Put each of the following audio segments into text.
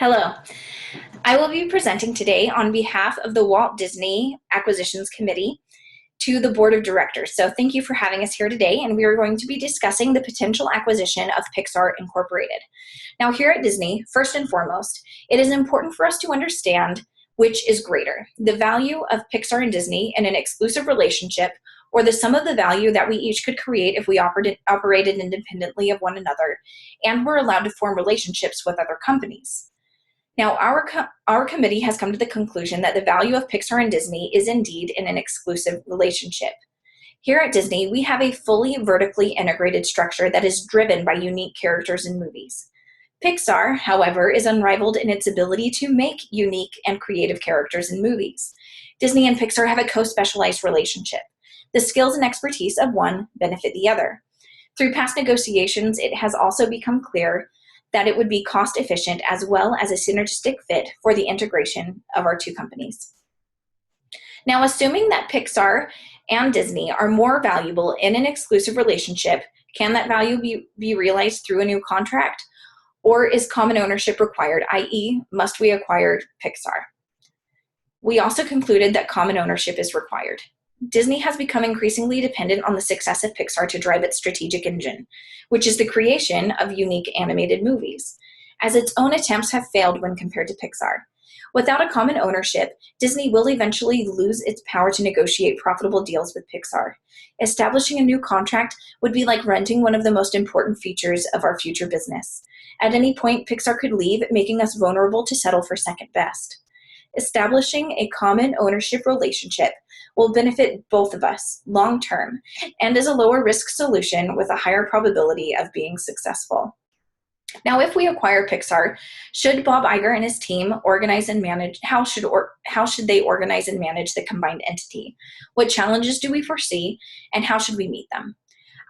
Hello. I will be presenting today on behalf of the Walt Disney Acquisitions Committee to the Board of Directors. So thank you for having us here today, and we are going to be discussing the potential acquisition of Pixar Incorporated. Now, here at Disney, first and foremost, it is important for us to understand which is greater, the value of Pixar and Disney in an exclusive relationship, or the sum of the value that we each could create if we operated independently of one another and were allowed to form relationships with other companies. Now, our committee has come to the conclusion that the value of Pixar and Disney is indeed in an exclusive relationship. Here at Disney, we have a fully vertically integrated structure that is driven by unique characters and movies. Pixar, however, is unrivaled in its ability to make unique and creative characters and movies. Disney and Pixar have a co-specialized relationship. The skills and expertise of one benefit the other. Through past negotiations, it has also become clear that it would be cost efficient as well as a synergistic fit for the integration of our two companies. Now, assuming that Pixar and Disney are more valuable in an exclusive relationship, can that value be realized through a new contract? Or is common ownership required, i.e., must we acquire Pixar? We also concluded that common ownership is required. Disney has become increasingly dependent on the success of Pixar to drive its strategic engine, which is the creation of unique animated movies, as its own attempts have failed when compared to Pixar. Without a common ownership, Disney will eventually lose its power to negotiate profitable deals with Pixar. Establishing a new contract would be like renting one of the most important features of our future business. At any point, Pixar could leave, making us vulnerable to settle for second best. Establishing a common ownership relationship will benefit both of us long term and is a lower risk solution with a higher probability of being successful. Now, if we acquire Pixar, should Bob Iger and his team organize and manage, how should they organize and manage the combined entity? What challenges do we foresee, and how should we meet them?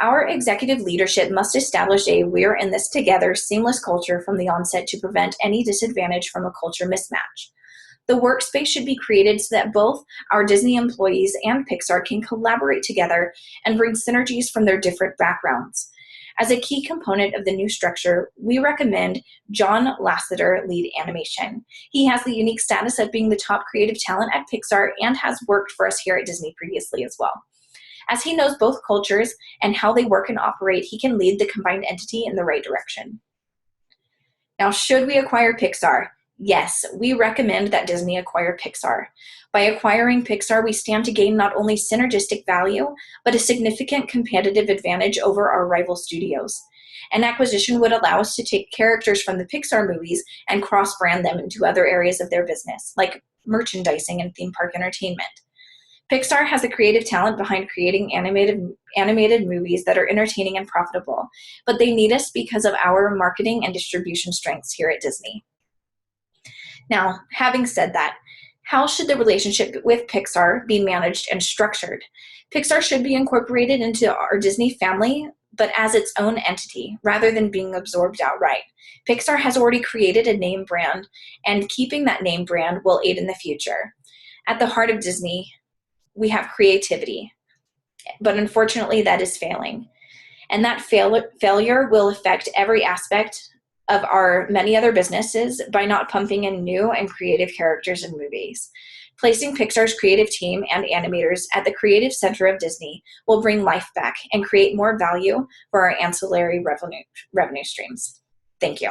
Our executive leadership must establish a "we're in this together" seamless culture from the onset to prevent any disadvantage from a culture mismatch. The workspace should be created so that both our Disney employees and Pixar can collaborate together and bring synergies from their different backgrounds. As a key component of the new structure, we recommend John Lasseter lead animation. He has the unique status of being the top creative talent at Pixar and has worked for us here at Disney previously as well. As he knows both cultures and how they work and operate, he can lead the combined entity in the right direction. Now, should we acquire Pixar? Yes, we recommend that Disney acquire Pixar. By acquiring Pixar, we stand to gain not only synergistic value, but a significant competitive advantage over our rival studios. An acquisition would allow us to take characters from the Pixar movies and cross-brand them into other areas of their business, like merchandising and theme park entertainment. Pixar has the creative talent behind creating animated movies that are entertaining and profitable, but they need us because of our marketing and distribution strengths here at Disney. Now, having said that, how should the relationship with Pixar be managed and structured? Pixar should be incorporated into our Disney family, but as its own entity, rather than being absorbed outright. Pixar has already created a name brand, and keeping that name brand will aid in the future. At the heart of Disney, we have creativity, but unfortunately that is failing. And that failure will affect every aspect of our many other businesses by not pumping in new and creative characters and movies. Placing Pixar's creative team and animators at the creative center of Disney will bring life back and create more value for our ancillary revenue streams. Thank you.